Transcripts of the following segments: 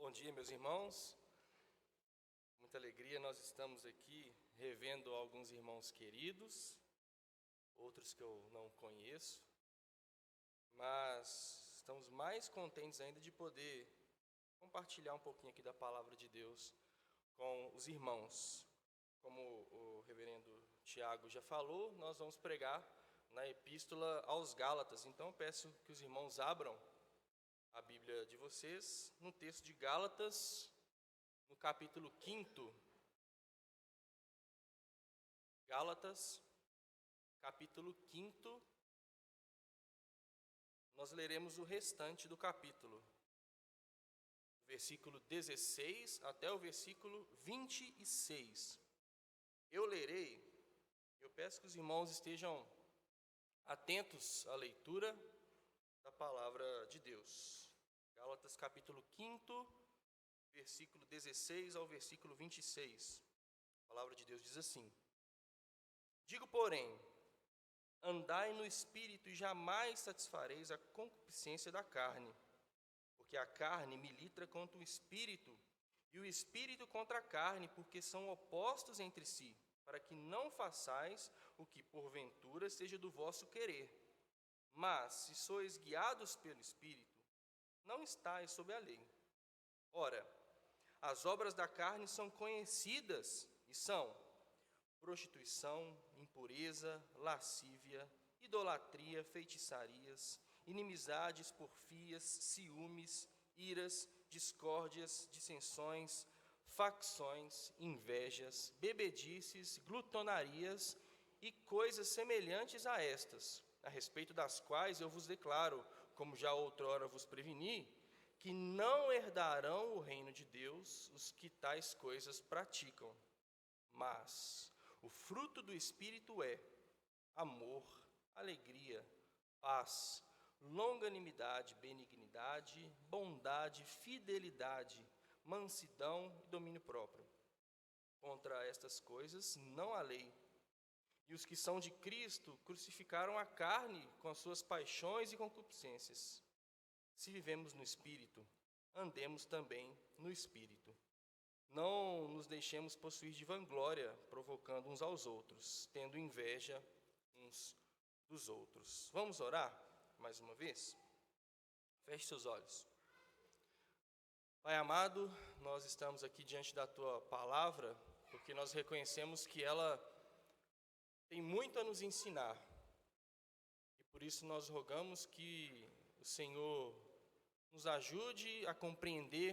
Bom dia, meus irmãos. Muita alegria, nós estamos aqui revendo alguns irmãos queridos, outros que eu não conheço, mas estamos mais contentes ainda de poder compartilhar um pouquinho aqui da palavra de Deus com os irmãos. Como o reverendo Tiago já falou, nós vamos pregar na Epístola aos Gálatas. Então eu peço que os irmãos abram a Bíblia de vocês no texto de Gálatas, no capítulo 5. Gálatas, capítulo 5. Nós leremos o restante do capítulo, versículo 16 até o versículo 26. Eu lerei, eu peço que os irmãos estejam atentos à leitura da palavra de Deus. Gálatas capítulo 5, versículo 16 ao versículo 26. A palavra de Deus diz assim: Digo, porém, andai no Espírito e jamais satisfareis a concupiscência da carne, porque a carne milita contra o Espírito, e o Espírito contra a carne, porque são opostos entre si, para que não façais o que porventura seja do vosso querer. Mas, se sois guiados pelo Espírito, não estáis sob a lei. Ora, as obras da carne são conhecidas e são prostituição, impureza, lascívia, idolatria, feitiçarias, inimizades, porfias, ciúmes, iras, discórdias, dissensões, facções, invejas, bebedices, glutonarias e coisas semelhantes a estas, a respeito das quais eu vos declaro, como já outrora vos preveni, que não herdarão o reino de Deus os que tais coisas praticam. Mas o fruto do Espírito é amor, alegria, paz, longanimidade, benignidade, bondade, fidelidade, mansidão e domínio próprio. Contra estas coisas não há lei. E os que são de Cristo crucificaram a carne com as suas paixões e concupiscências. Se vivemos no Espírito, andemos também no Espírito. Não nos deixemos possuir de vanglória, provocando uns aos outros, tendo inveja uns dos outros. Vamos orar mais uma vez? Feche seus olhos. Pai amado, nós estamos aqui diante da Tua palavra, porque nós reconhecemos que ela tem muito a nos ensinar. E por isso nós rogamos que o Senhor nos ajude a compreender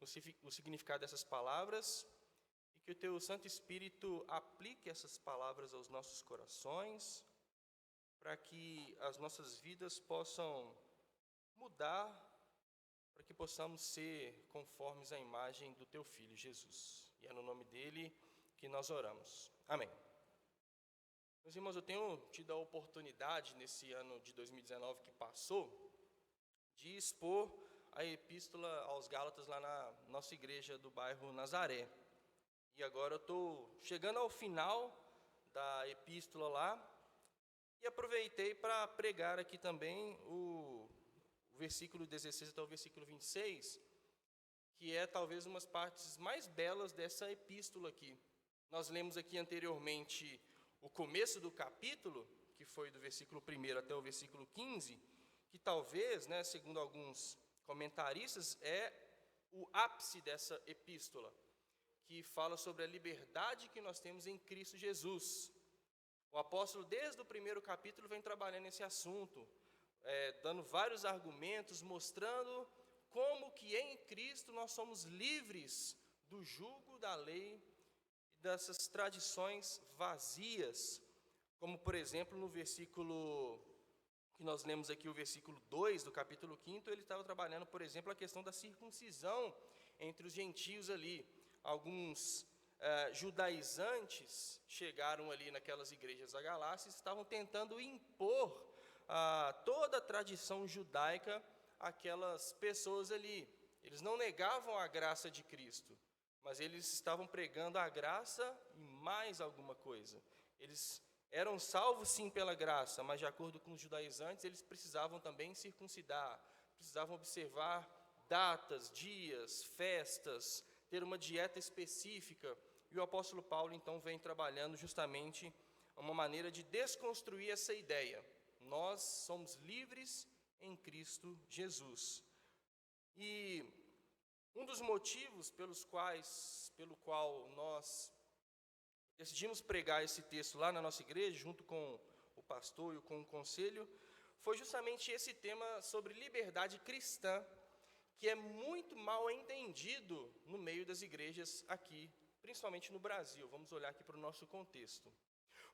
o significado dessas palavras e que o Teu Santo Espírito aplique essas palavras aos nossos corações, para que as nossas vidas possam mudar, para que possamos ser conformes à imagem do Teu Filho Jesus. E é no nome dEle que nós oramos. Amém. Meus irmãos, eu tenho tido a oportunidade nesse ano de 2019 que passou de expor a Epístola aos Gálatas lá na nossa igreja do bairro Nazaré. E agora eu estou chegando ao final da Epístola lá e aproveitei para pregar aqui também o versículo 16 até o versículo 26, que é talvez umas partes mais belas dessa Epístola aqui. Nós lemos aqui anteriormente o começo do capítulo, que foi do versículo 1 até o versículo 15, que talvez, segundo alguns comentaristas, é o ápice dessa epístola, que fala sobre a liberdade que nós temos em Cristo Jesus. O apóstolo, desde o primeiro capítulo, vem trabalhando esse assunto, dando vários argumentos, mostrando como que em Cristo nós somos livres do jugo da lei e dessas tradições vazias, como, por exemplo, no versículo que nós lemos aqui, o versículo 2 do capítulo 5, ele estava trabalhando, por exemplo, a questão da circuncisão entre os gentios ali. Alguns judaizantes chegaram ali naquelas igrejas da Galácia e estavam tentando impor toda a tradição judaica àquelas pessoas ali. Eles não negavam a graça de Cristo, mas eles estavam pregando a graça e mais alguma coisa. Eles eram salvos sim pela graça, mas de acordo com os judaizantes, eles precisavam também circuncidar, precisavam observar datas, dias, festas, ter uma dieta específica. E o apóstolo Paulo, então, vem trabalhando justamente uma maneira de desconstruir essa ideia. Nós somos livres em Cristo Jesus. E um dos motivos pelo qual nós decidimos pregar esse texto lá na nossa igreja, junto com o pastor e com o conselho, foi justamente esse tema sobre liberdade cristã, que é muito mal entendido no meio das igrejas aqui, principalmente no Brasil. Vamos olhar aqui para o nosso contexto.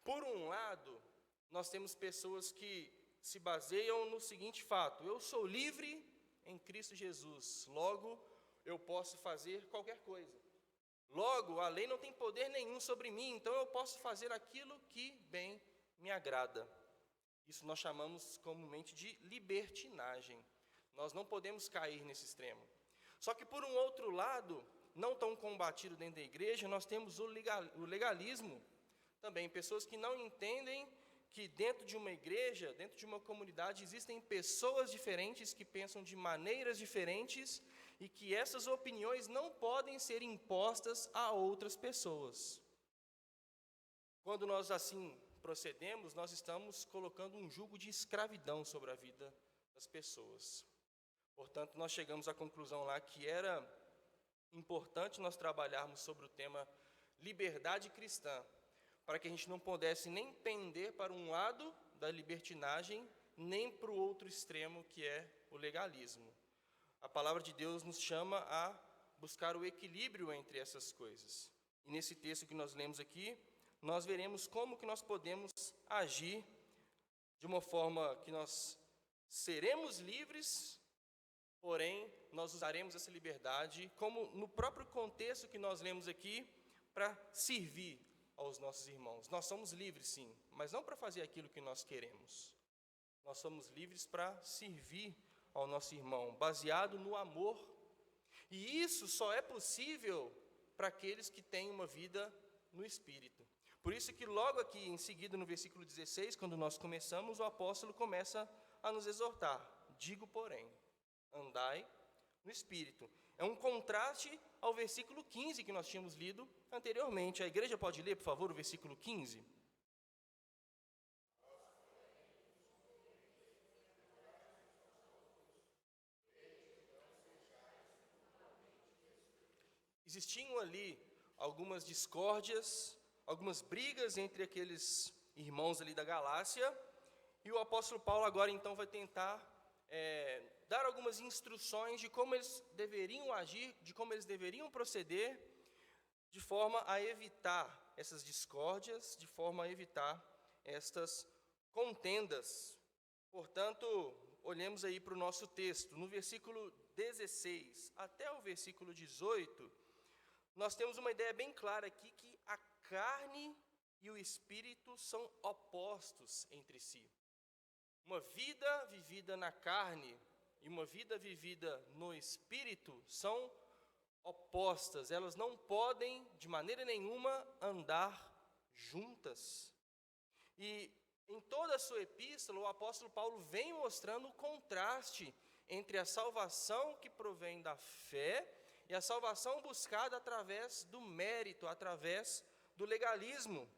Por um lado, nós temos pessoas que se baseiam no seguinte fato: eu sou livre em Cristo Jesus, logo eu posso fazer qualquer coisa. Logo, a lei não tem poder nenhum sobre mim, então eu posso fazer aquilo que bem me agrada. Isso nós chamamos comumente de libertinagem. Nós não podemos cair nesse extremo. Só que, por um outro lado, não tão combatido dentro da igreja, nós temos o legalismo também. Pessoas que não entendem que dentro de uma igreja, dentro de uma comunidade, existem pessoas diferentes que pensam de maneiras diferentes e que essas opiniões não podem ser impostas a outras pessoas. Quando nós assim procedemos, nós estamos colocando um jugo de escravidão sobre a vida das pessoas. Portanto, nós chegamos à conclusão lá que era importante nós trabalharmos sobre o tema liberdade cristã, para que a gente não pudesse nem pender para um lado da libertinagem, nem para o outro extremo, que é o legalismo. A palavra de Deus nos chama a buscar o equilíbrio entre essas coisas. E nesse texto que nós lemos aqui, nós veremos como que nós podemos agir de uma forma que nós seremos livres, porém, nós usaremos essa liberdade, como no próprio contexto que nós lemos aqui, para servir aos nossos irmãos. Nós somos livres, sim, mas não para fazer aquilo que nós queremos. Nós somos livres para servir ao nosso irmão, baseado no amor. E isso só é possível para aqueles que têm uma vida no Espírito. Por isso que logo aqui em seguida, no versículo 16, quando nós começamos, o apóstolo começa a nos exortar. Digo, porém, andai no Espírito. É um contraste ao versículo 15 que nós tínhamos lido anteriormente. A igreja pode ler, por favor, o versículo 15? Existiam ali algumas discórdias, algumas brigas entre aqueles irmãos ali da Galácia, e o apóstolo Paulo agora então vai tentar dar algumas instruções de como eles deveriam agir, de como eles deveriam proceder, de forma a evitar essas discórdias, de forma a evitar estas contendas. Portanto, olhemos aí para o nosso texto. No versículo 16 até o versículo 18, nós temos uma ideia bem clara aqui que a carne e o espírito são opostos entre si. Uma vida vivida na carne e uma vida vivida no espírito são opostas. Elas não podem, de maneira nenhuma, andar juntas. E em toda a sua epístola, o apóstolo Paulo vem mostrando o contraste entre a salvação que provém da fé e a salvação buscada através do mérito, através do legalismo.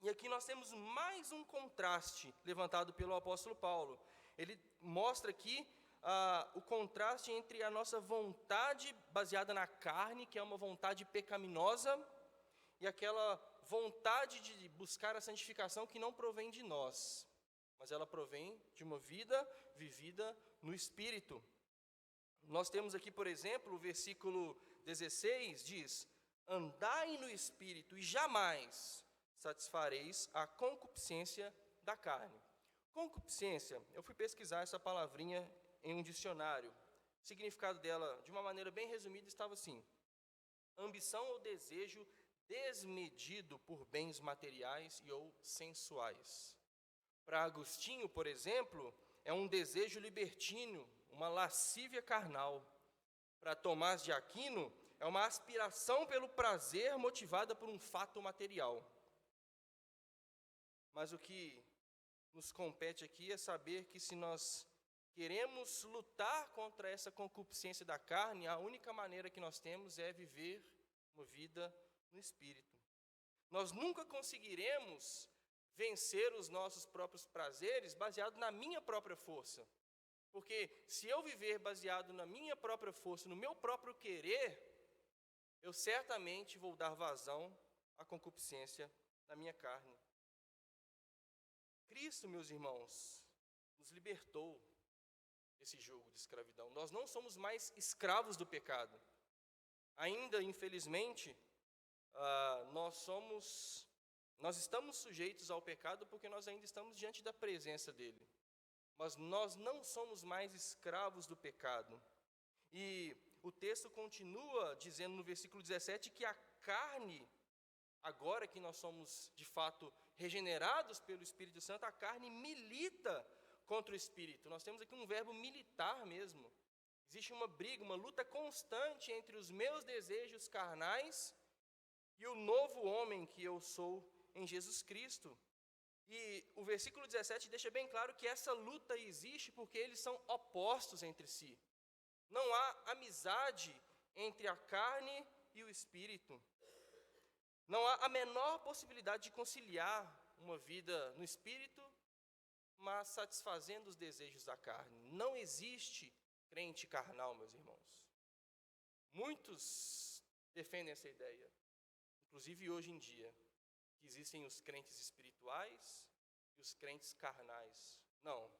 E aqui nós temos mais um contraste levantado pelo apóstolo Paulo. Ele mostra aqui o contraste entre a nossa vontade baseada na carne, que é uma vontade pecaminosa, e aquela vontade de buscar a santificação que não provém de nós, mas ela provém de uma vida vivida no Espírito. Nós temos aqui, por exemplo, o versículo 16 diz: andai no Espírito e jamais satisfareis a concupiscência da carne. Concupiscência, eu fui pesquisar essa palavrinha em um dicionário. O significado dela, de uma maneira bem resumida, estava assim: ambição ou desejo desmedido por bens materiais e ou sensuais. Para Agostinho, por exemplo, é um desejo libertino, uma lascívia carnal. Para Tomás de Aquino, é uma aspiração pelo prazer motivada por um fato material. Mas o que nos compete aqui é saber que se nós queremos lutar contra essa concupiscência da carne, a única maneira que nós temos é viver uma vida no Espírito. Nós nunca conseguiremos vencer os nossos próprios prazeres baseado na minha própria força. Porque se eu viver baseado na minha própria força, no meu próprio querer, eu certamente vou dar vazão à concupiscência da minha carne. Cristo, meus irmãos, nos libertou desse jugo de escravidão. Nós não somos mais escravos do pecado. Ainda, infelizmente, nós estamos sujeitos ao pecado porque nós ainda estamos diante da presença dele. Mas nós não somos mais escravos do pecado. E o texto continua dizendo no versículo 17 que a carne, agora que nós somos de fato regenerados pelo Espírito Santo, a carne milita contra o Espírito. Nós temos aqui um verbo militar mesmo. Existe uma briga, uma luta constante entre os meus desejos carnais e o novo homem que eu sou em Jesus Cristo. E o versículo 17 deixa bem claro que essa luta existe porque eles são opostos entre si. Não há amizade entre a carne e o Espírito. Não há a menor possibilidade de conciliar uma vida no Espírito, mas satisfazendo os desejos da carne. Não existe crente carnal, meus irmãos. Muitos defendem essa ideia, inclusive hoje em dia, que existem os crentes espirituais e os crentes carnais. Não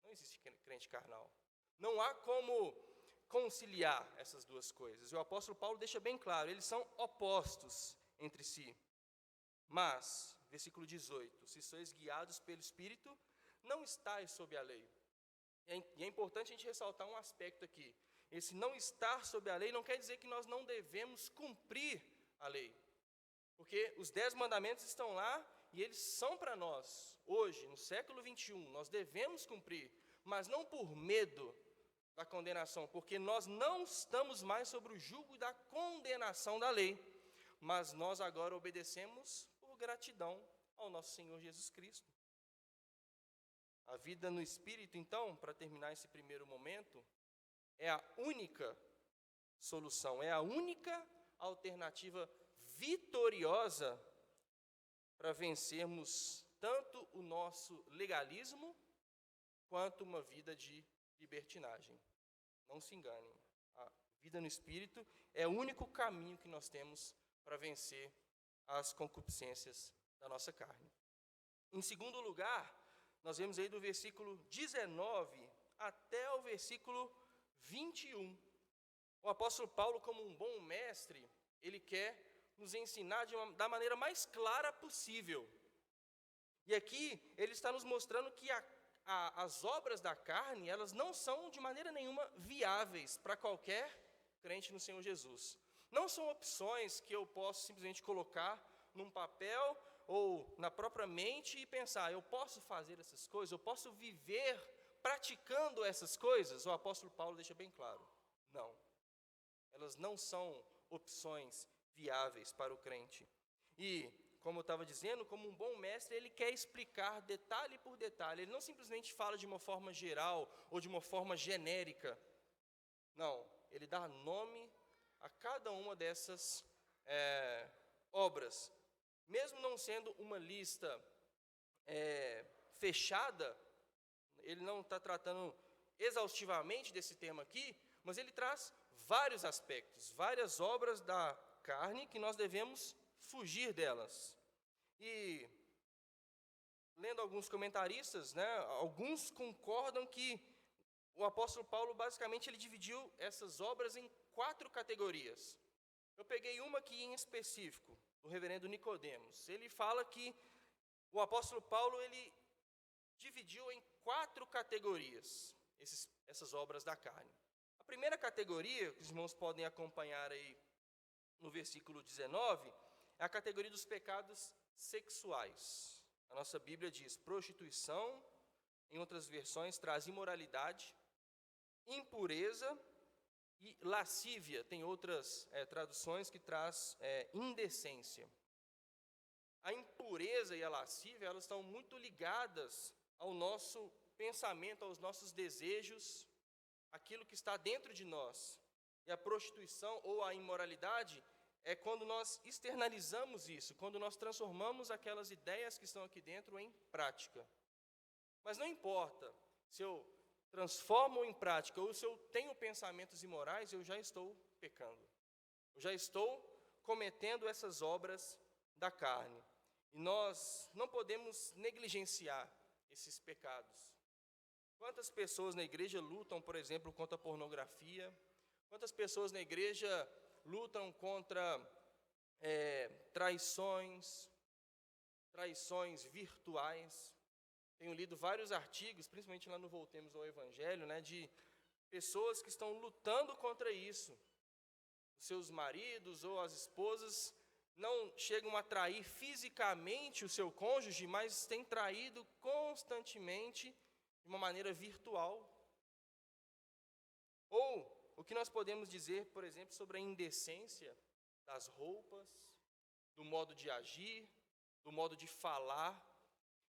existe crente carnal. Não há como conciliar essas duas coisas. E o apóstolo Paulo deixa bem claro, eles são opostos entre si. Mas, versículo 18, se sois guiados pelo Espírito, não estáis sob a lei. E é importante a gente ressaltar um aspecto aqui. Esse não estar sob a lei não quer dizer que nós não devemos cumprir a lei. Porque os 10 mandamentos estão lá e eles são para nós. Hoje, no século 21, nós devemos cumprir, mas não por medo da condenação, porque nós não estamos mais sobre o jugo da condenação da lei, mas nós agora obedecemos por gratidão ao nosso Senhor Jesus Cristo. A vida no Espírito, então, para terminar esse primeiro momento, é a única solução, é a única alternativa vitoriosa para vencermos tanto o nosso legalismo quanto uma vida de libertinagem. Não se enganem, a vida no Espírito é o único caminho que nós temos para vencer as concupiscências da nossa carne. Em segundo lugar, nós vemos aí do versículo 19 até o versículo 21. O apóstolo Paulo, como um bom mestre, ele quer nos ensinar da maneira mais clara possível. E aqui ele está nos mostrando que as obras da carne, elas não são de maneira nenhuma viáveis para qualquer crente no Senhor Jesus. Não são opções que eu posso simplesmente colocar num papel ou na própria mente e pensar, eu posso fazer essas coisas, eu posso viver praticando essas coisas. O apóstolo Paulo deixa bem claro, não. Elas não são opções viáveis para o crente. E, como eu estava dizendo, como um bom mestre, ele quer explicar detalhe por detalhe. Ele não simplesmente fala de uma forma geral ou de uma forma genérica. Não, ele dá nome a cada uma dessas obras. Mesmo não sendo uma lista fechada, ele não está tratando exaustivamente desse tema aqui, mas ele traz vários aspectos, várias obras da carne que nós devemos fugir delas. E, lendo alguns comentaristas, alguns concordam que o apóstolo Paulo, basicamente, ele dividiu essas obras em 4 categorias. Eu peguei uma aqui em específico, do reverendo Nicodemos. Ele fala que o apóstolo Paulo, ele dividiu em 4 categorias essas obras da carne. A primeira categoria, que os irmãos podem acompanhar aí no versículo 19, é a categoria dos pecados sexuais. A nossa Bíblia diz prostituição, em outras versões traz imoralidade, impureza e lascívia. Tem outras traduções que traz indecência. A impureza e a lascívia, elas estão muito ligadas ao nosso pensamento, aos nossos desejos, aquilo que está dentro de nós. E a prostituição ou a imoralidade é quando nós externalizamos isso, quando nós transformamos aquelas ideias que estão aqui dentro em prática. Mas não importa se eu transformo em prática ou se eu tenho pensamentos imorais, eu já estou pecando. Eu já estou cometendo essas obras da carne. E nós não podemos negligenciar esses pecados. Quantas pessoas na igreja lutam, por exemplo, contra a pornografia? Quantas pessoas na igreja lutam contra traições virtuais? Tenho lido vários artigos, principalmente lá no Voltemos ao Evangelho, de pessoas que estão lutando contra isso. Os seus maridos ou as esposas não chegam a trair fisicamente o seu cônjuge, mas têm traído constantemente de uma maneira virtual. Ou o que nós podemos dizer, por exemplo, sobre a indecência das roupas, do modo de agir, do modo de falar.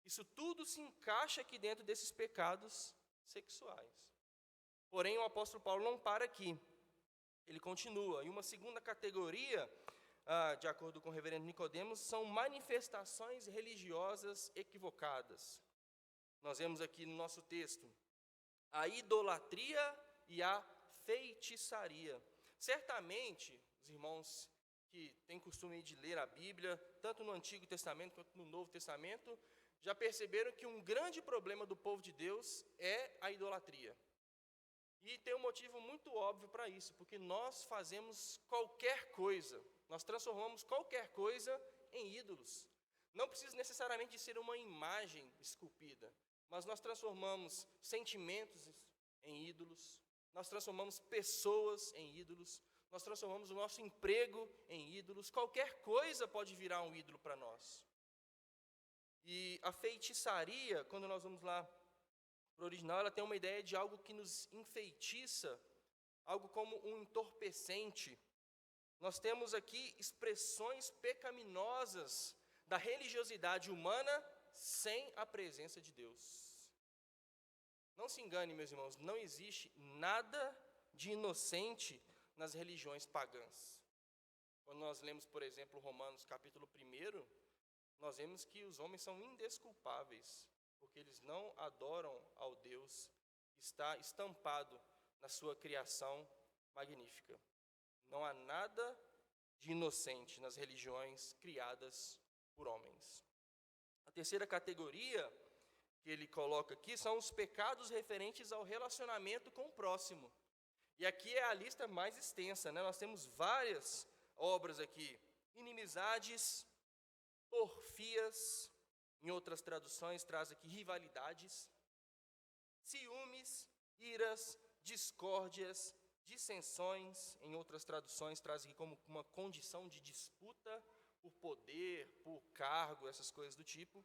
Isso tudo se encaixa aqui dentro desses pecados sexuais. Porém, o apóstolo Paulo não para aqui. Ele continua. E uma segunda categoria, de acordo com o reverendo Nicodemos, são manifestações religiosas equivocadas. Nós vemos aqui no nosso texto a idolatria e a feitiçaria. Certamente, os irmãos que têm costume de ler a Bíblia, tanto no Antigo Testamento quanto no Novo Testamento, já perceberam que um grande problema do povo de Deus é a idolatria. E tem um motivo muito óbvio para isso, porque nós fazemos qualquer coisa, nós transformamos qualquer coisa em ídolos. Não precisa necessariamente ser uma imagem esculpida, mas nós transformamos sentimentos em ídolos, nós transformamos pessoas em ídolos, nós transformamos o nosso emprego em ídolos. Qualquer coisa pode virar um ídolo para nós. E a feitiçaria, quando nós vamos lá para o original, ela tem uma ideia de algo que nos enfeitiça, algo como um entorpecente. Nós temos aqui expressões pecaminosas da religiosidade humana sem a presença de Deus. Não se engane, meus irmãos, não existe nada de inocente nas religiões pagãs. Quando nós lemos, por exemplo, Romanos capítulo 1, nós vemos que os homens são indesculpáveis, porque eles não adoram ao Deus que está estampado na sua criação magnífica. Não há nada de inocente nas religiões criadas por homens. A terceira categoria que ele coloca aqui são os pecados referentes ao relacionamento com o próximo. E aqui é a lista mais extensa, Nós temos várias obras aqui. Inimizades, porfias, em outras traduções traz aqui rivalidades, ciúmes, iras, discórdias, dissensões, em outras traduções traz aqui como uma condição de disputa por poder, por cargo, essas coisas do tipo,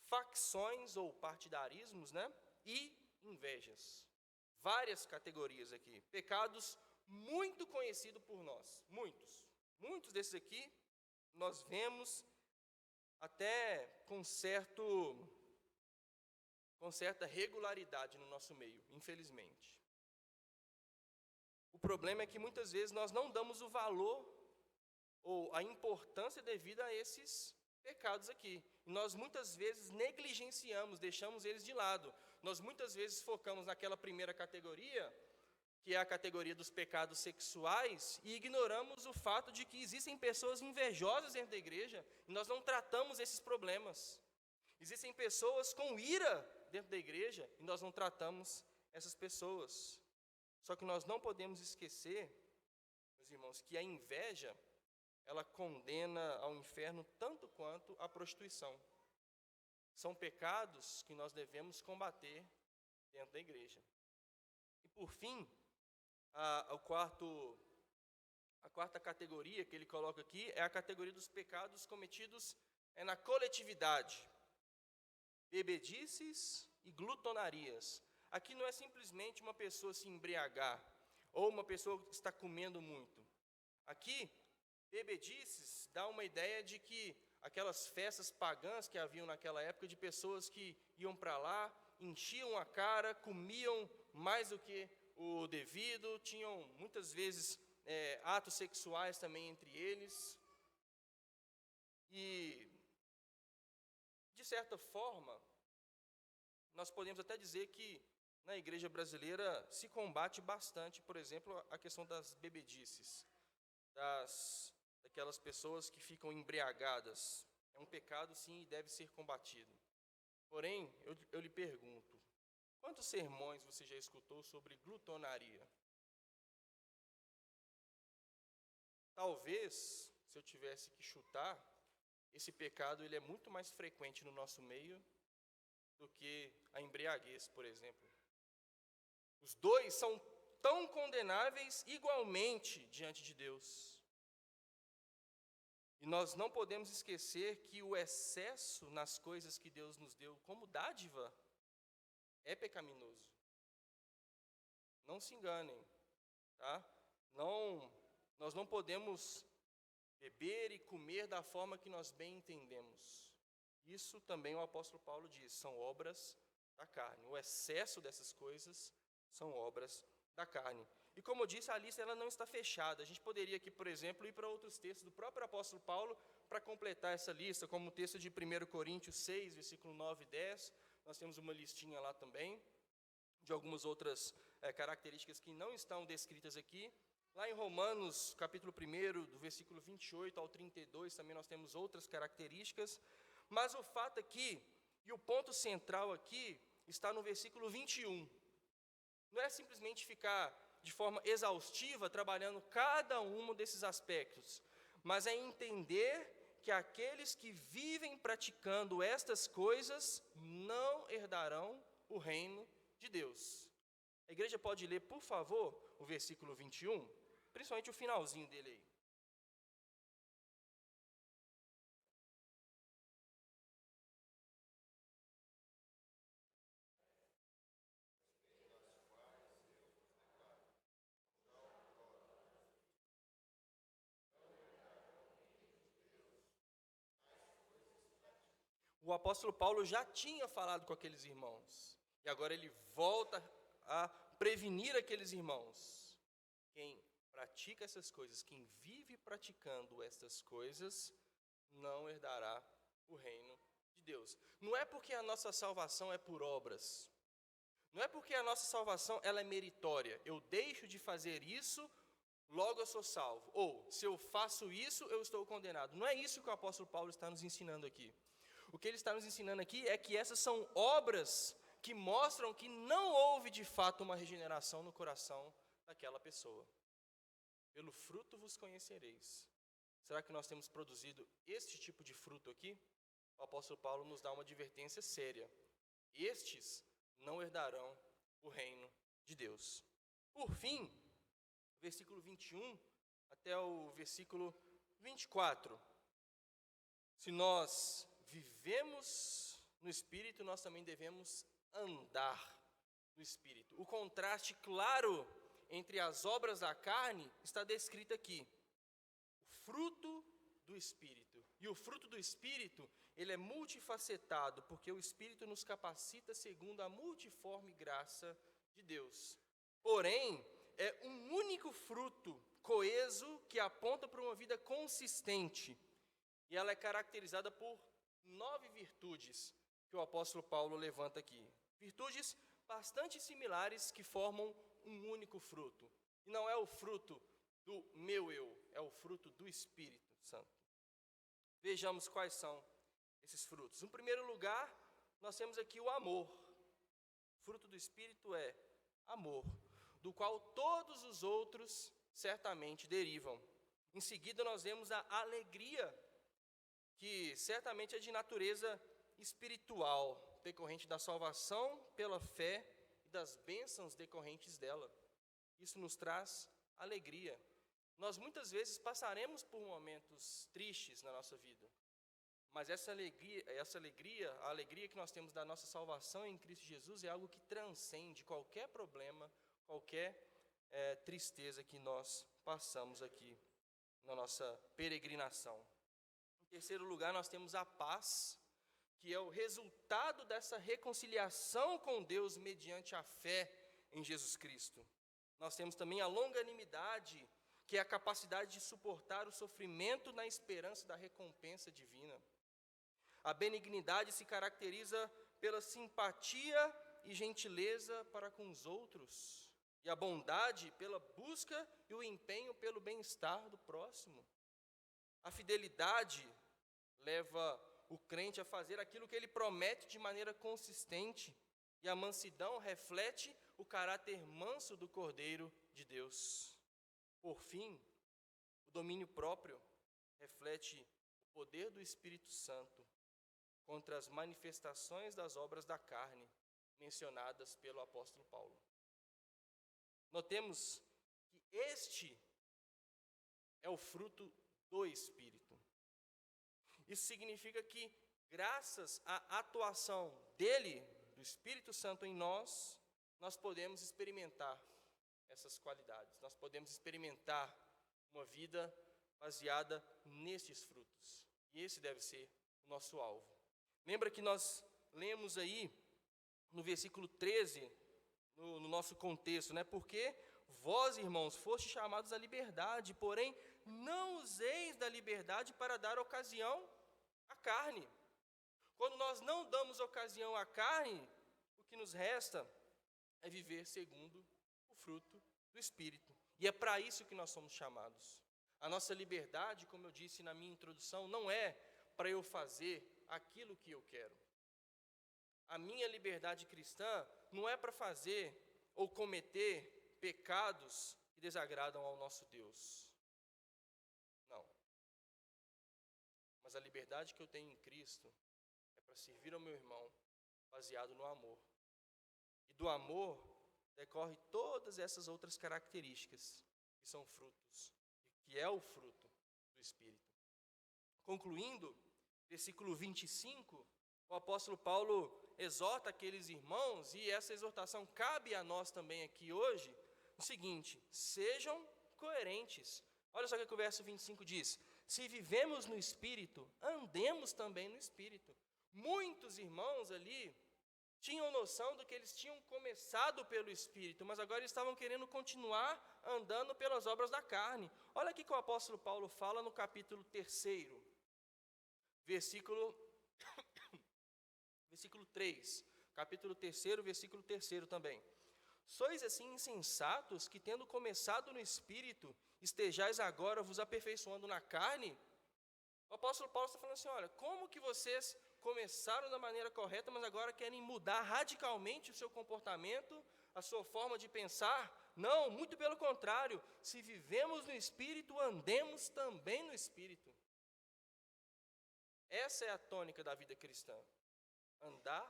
facções ou partidarismos, e invejas. Várias categorias aqui, pecados muito conhecidos por nós, muitos desses aqui nós vemos até com certa regularidade no nosso meio, infelizmente. O problema é que muitas vezes nós não damos o valor ou a importância devida a esses pecados aqui. E nós muitas vezes negligenciamos, deixamos eles de lado. Nós muitas vezes focamos naquela primeira categoria, que é a categoria dos pecados sexuais, e ignoramos o fato de que existem pessoas invejosas dentro da igreja, e nós não tratamos esses problemas. Existem pessoas com ira dentro da igreja, e nós não tratamos essas pessoas. Só que nós não podemos esquecer, meus irmãos, que a inveja, ela condena ao inferno tanto quanto a prostituição. São pecados que nós devemos combater dentro da igreja. E por fim, a quarta categoria que ele coloca aqui é a categoria dos pecados cometidos na coletividade. Bebedices e glutonarias. Aqui não é simplesmente uma pessoa se embriagar, ou uma pessoa que está comendo muito. Aqui, bebedices dá uma ideia de que aquelas festas pagãs que haviam naquela época, de pessoas que iam para lá enchiam a cara, comiam mais do que o devido, tinham muitas vezes atos sexuais também entre eles. E, de certa forma, nós podemos até dizer que na igreja brasileira se combate bastante, por exemplo, a questão das bebedices, daquelas pessoas que ficam embriagadas. É um pecado, sim, e deve ser combatido. Porém, eu lhe pergunto, quantos sermões você já escutou sobre glutonaria? Talvez, se eu tivesse que chutar, esse pecado ele é muito mais frequente no nosso meio do que a embriaguez, por exemplo. Os dois são tão condenáveis igualmente diante de Deus. E nós não podemos esquecer que o excesso nas coisas que Deus nos deu como dádiva é pecaminoso. Não se enganem, tá? Nós não podemos beber e comer da forma que nós bem entendemos. Isso também o apóstolo Paulo diz, são obras da carne. O excesso dessas coisas são obras da carne. E como eu disse, a lista ela não está fechada. A gente poderia aqui, por exemplo, ir para outros textos do próprio apóstolo Paulo para completar essa lista, como o texto de 1 Coríntios 6, versículo 9 e 10. Nós temos uma listinha lá também, de algumas outras características que não estão descritas aqui. Lá em Romanos, capítulo 1, do versículo 28 ao 32, também nós temos outras características. Mas o fato aqui, e o ponto central aqui, está no versículo 21. Não é simplesmente ficar de forma exaustiva trabalhando cada um desses aspectos, mas é entender que aqueles que vivem praticando estas coisas não herdarão o reino de Deus. A igreja pode ler, por favor, o versículo 21, principalmente o finalzinho dele aí. O apóstolo Paulo já tinha falado com aqueles irmãos, e agora ele volta a prevenir aqueles irmãos. Quem pratica essas coisas, quem vive praticando estas coisas, não herdará o reino de Deus. Não é porque a nossa salvação é por obras, não é porque a nossa salvação ela é meritória. Eu deixo de fazer isso, logo eu sou salvo. Ou, se eu faço isso, eu estou condenado. Não é isso que o apóstolo Paulo está nos ensinando aqui. O que ele está nos ensinando aqui é que essas são obras que mostram que não houve de fato uma regeneração no coração daquela pessoa. Pelo fruto vos conhecereis. Será que nós temos produzido este tipo de fruto aqui? O apóstolo Paulo nos dá uma advertência séria. Estes não herdarão o reino de Deus. Por fim, versículo 21 até o versículo 24. Se nós vivemos no Espírito, nós também devemos andar no Espírito. O contraste claro entre as obras da carne está descrito aqui. O fruto do Espírito. E o fruto do Espírito, ele é multifacetado, porque o Espírito nos capacita segundo a multiforme graça de Deus. Porém, é um único fruto coeso que aponta para uma vida consistente. E ela é caracterizada por 9 virtudes que o apóstolo Paulo levanta aqui. Virtudes bastante similares que formam um único fruto. E não é o fruto do meu eu, é o fruto do Espírito Santo. Vejamos quais são esses frutos. Em primeiro lugar, nós temos aqui o amor. O fruto do Espírito é amor, do qual todos os outros certamente derivam. Em seguida, nós vemos a alegria, que certamente é de natureza espiritual, decorrente da salvação pela fé e das bênçãos decorrentes dela. Isso nos traz alegria. Nós muitas vezes passaremos por momentos tristes na nossa vida, mas essa alegria, a alegria que nós temos da nossa salvação em Cristo Jesus é algo que transcende qualquer problema, qualquer tristeza que nós passamos aqui na nossa peregrinação. Em terceiro lugar, nós temos a paz, que é o resultado dessa reconciliação com Deus mediante a fé em Jesus Cristo. Nós temos também a longanimidade, que é a capacidade de suportar o sofrimento na esperança da recompensa divina. A benignidade se caracteriza pela simpatia e gentileza para com os outros, e a bondade pela busca e o empenho pelo bem-estar do próximo. A fidelidade leva o crente a fazer aquilo que ele promete de maneira consistente, e a mansidão reflete o caráter manso do Cordeiro de Deus. Por fim, o domínio próprio reflete o poder do Espírito Santo contra as manifestações das obras da carne mencionadas pelo apóstolo Paulo. Notemos que este é o fruto do Espírito. Isso significa que, graças à atuação dele, do Espírito Santo em nós, nós podemos experimentar essas qualidades. Nós podemos experimentar uma vida baseada nestes frutos. E esse deve ser o nosso alvo. Lembra que nós lemos aí no versículo 13, no nosso contexto, né? Porque vós, irmãos, fostes chamados à liberdade, porém não useis da liberdade para dar ocasião à carne. Quando nós não damos ocasião à carne, o que nos resta é viver segundo o fruto do Espírito. E é para isso que nós somos chamados. A nossa liberdade, como eu disse na minha introdução, não é para eu fazer aquilo que eu quero. A minha liberdade cristã não é para fazer ou cometer pecados que desagradam ao nosso Deus. Não. Mas a liberdade que eu tenho em Cristo é para servir ao meu irmão, baseado no amor. E do amor decorre todas essas outras características que são frutos, que é o fruto do Espírito. Concluindo, versículo 25, o apóstolo Paulo exorta aqueles irmãos, e essa exortação cabe a nós também aqui hoje, o seguinte: sejam coerentes. Olha só o que o verso 25 diz: se vivemos no Espírito, andemos também no Espírito. Muitos irmãos ali tinham noção do que eles tinham começado pelo Espírito, mas agora eles estavam querendo continuar andando pelas obras da carne. Olha aqui que o apóstolo Paulo fala no capítulo 3, versículo 3, capítulo 3, versículo 3 também. Sois assim insensatos, que tendo começado no Espírito, estejais agora vos aperfeiçoando na carne? O apóstolo Paulo está falando assim: olha, como que vocês começaram da maneira correta, mas agora querem mudar radicalmente o seu comportamento, a sua forma de pensar? Não, muito pelo contrário, se vivemos no Espírito, andemos também no Espírito. Essa é a tônica da vida cristã: andar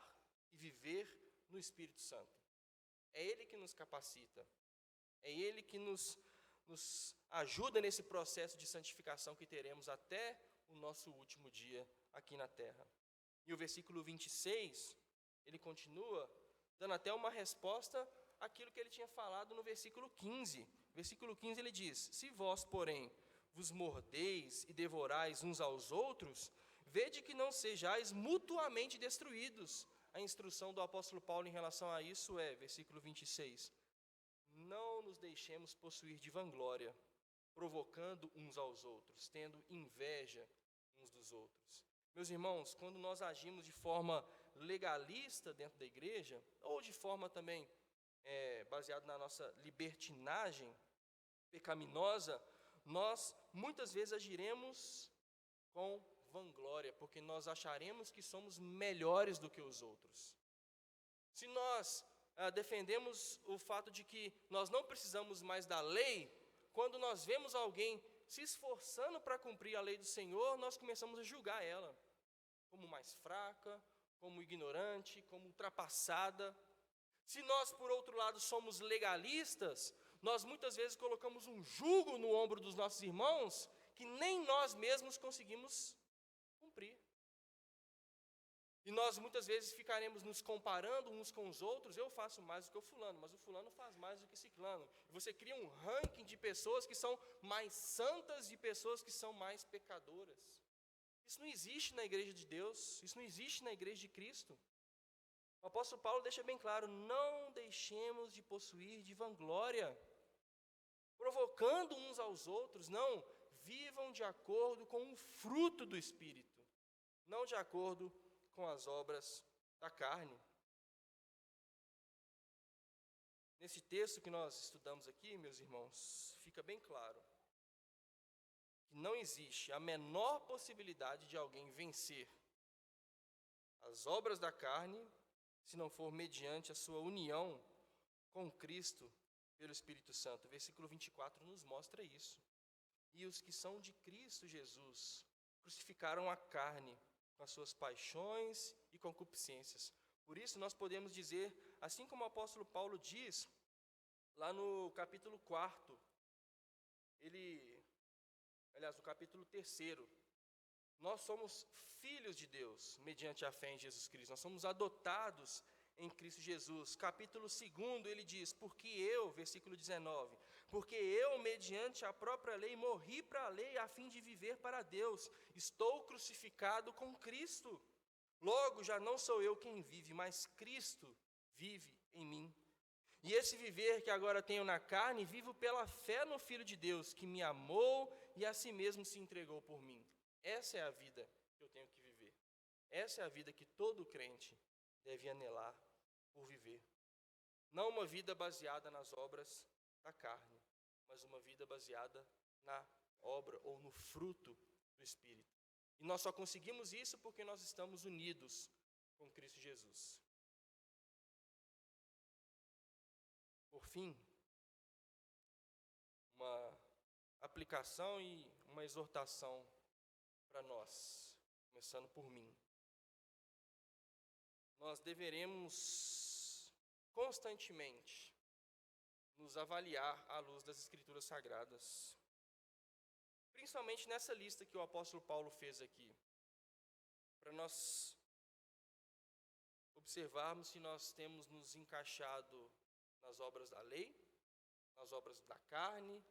e viver no Espírito Santo. É Ele que nos capacita, é Ele que nos ajuda nesse processo de santificação que teremos até o nosso último dia aqui na terra. E o versículo 26, ele continua dando até uma resposta àquilo que ele tinha falado no versículo 15. Versículo 15 ele diz: se vós, porém, vos mordeis e devorais uns aos outros, vede que não sejais mutuamente destruídos. A instrução do apóstolo Paulo em relação a isso é, versículo 26, não nos deixemos possuir de vanglória, provocando uns aos outros, tendo inveja uns dos outros. Meus irmãos, quando nós agimos de forma legalista dentro da igreja, ou de forma também baseada na nossa libertinagem pecaminosa, nós muitas vezes agiremos com vanglória, porque nós acharemos que somos melhores do que os outros. Se nós defendemos o fato de que nós não precisamos mais da lei, quando nós vemos alguém se esforçando para cumprir a lei do Senhor, nós começamos a julgar ela como mais fraca, como ignorante, como ultrapassada. Se nós, por outro lado, somos legalistas, nós muitas vezes colocamos um jugo no ombro dos nossos irmãos que nem nós mesmos conseguimos cumprir. E nós muitas vezes ficaremos nos comparando uns com os outros: eu faço mais do que o fulano, mas o fulano faz mais do que ciclano. E você cria um ranking de pessoas que são mais santas e pessoas que são mais pecadoras. Isso não existe na igreja de Deus, isso não existe na igreja de Cristo. O apóstolo Paulo deixa bem claro: não deixemos de possuir de vanglória, provocando uns aos outros, não, vivam de acordo com o fruto do Espírito, não de acordo com as obras da carne. Nesse texto que nós estudamos aqui, meus irmãos, fica bem claro que não existe a menor possibilidade de alguém vencer as obras da carne se não for mediante a sua união com Cristo pelo Espírito Santo. O versículo 24 nos mostra isso. E os que são de Cristo Jesus crucificaram a carne com as suas paixões e concupiscências. Por isso nós podemos dizer, assim como o apóstolo Paulo diz, lá no capítulo 4, no capítulo 3, nós somos filhos de Deus, mediante a fé em Jesus Cristo. Nós somos adotados em Cristo Jesus. Capítulo 2, ele diz, porque eu, versículo 19, porque eu, mediante a própria lei, morri para a lei, a fim de viver para Deus. Estou crucificado com Cristo. Logo, já não sou eu quem vive, mas Cristo vive em mim. E esse viver que agora tenho na carne, vivo pela fé no Filho de Deus, que me amou e a si mesmo se entregou por mim. Essa é a vida que eu tenho que viver. Essa é a vida que todo crente deve anelar por viver. Não uma vida baseada nas obras da carne, mas uma vida baseada na obra ou no fruto do Espírito. E nós só conseguimos isso porque nós estamos unidos com Cristo Jesus. Por fim, uma aplicação e uma exortação para nós, começando por mim. Nós deveremos constantemente nos avaliar à luz das Escrituras Sagradas. Principalmente nessa lista que o apóstolo Paulo fez aqui, para nós observarmos se nós temos nos encaixado nas obras da lei, nas obras da carne,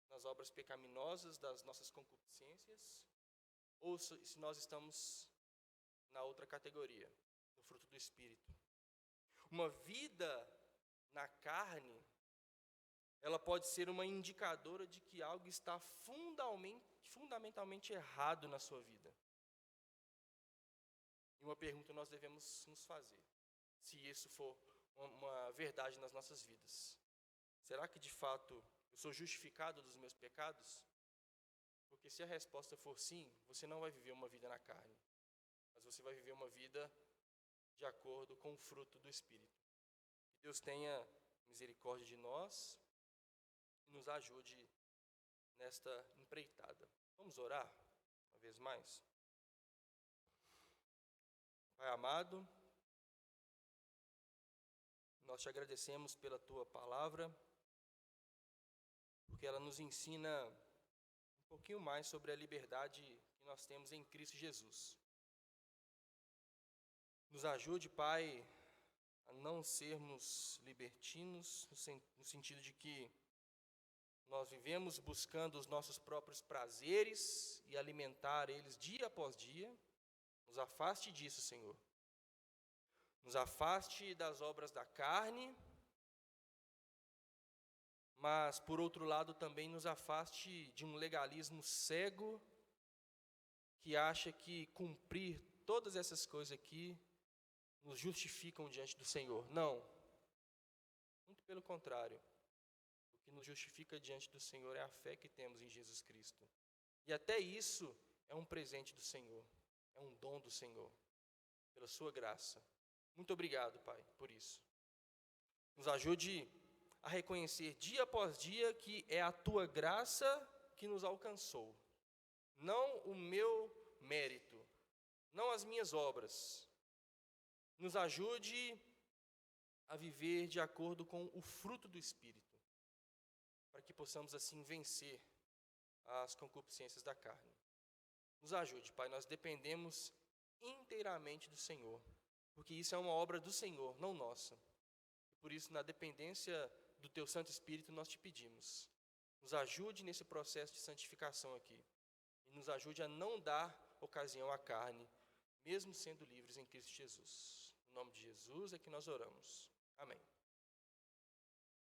nas obras pecaminosas das nossas concupiscências, ou se nós estamos na outra categoria, no fruto do Espírito. Uma vida na carne, ela pode ser uma indicadora de que algo está fundamentalmente errado na sua vida. E uma pergunta nós devemos nos fazer, se isso for uma verdade nas nossas vidas. Será que de fato eu sou justificado dos meus pecados? Porque se a resposta for sim, você não vai viver uma vida na carne, mas você vai viver uma vida de acordo com o fruto do Espírito. Que Deus tenha misericórdia de nós e nos ajude nesta empreitada. Vamos orar uma vez mais? Pai amado, nós te agradecemos pela tua palavra, porque ela nos ensina um pouquinho mais sobre a liberdade que nós temos em Cristo Jesus. Nos ajude, Pai, a não sermos libertinos, no sentido de que nós vivemos buscando os nossos próprios prazeres e alimentar eles dia após dia. Nos afaste disso, Senhor. Nos afaste das obras da carne, mas, por outro lado, também nos afaste de um legalismo cego que acha que cumprir todas essas coisas aqui nos justificam diante do Senhor. Não. Muito pelo contrário. O que nos justifica diante do Senhor é a fé que temos em Jesus Cristo. E até isso é um presente do Senhor. É um dom do Senhor, pela sua graça. Muito obrigado, Pai, por isso. Nos ajude a reconhecer dia após dia que é a tua graça que nos alcançou. Não o meu mérito, não as minhas obras. Nos ajude a viver de acordo com o fruto do Espírito, para que possamos assim vencer as concupiscências da carne. Nos ajude, Pai, nós dependemos inteiramente do Senhor, porque isso é uma obra do Senhor, não nossa. Por isso, na dependência do Teu Santo Espírito, nós te pedimos. Nos ajude nesse processo de santificação aqui. E nos ajude a não dar ocasião à carne, mesmo sendo livres em Cristo Jesus. No nome de Jesus é que nós oramos. Amém.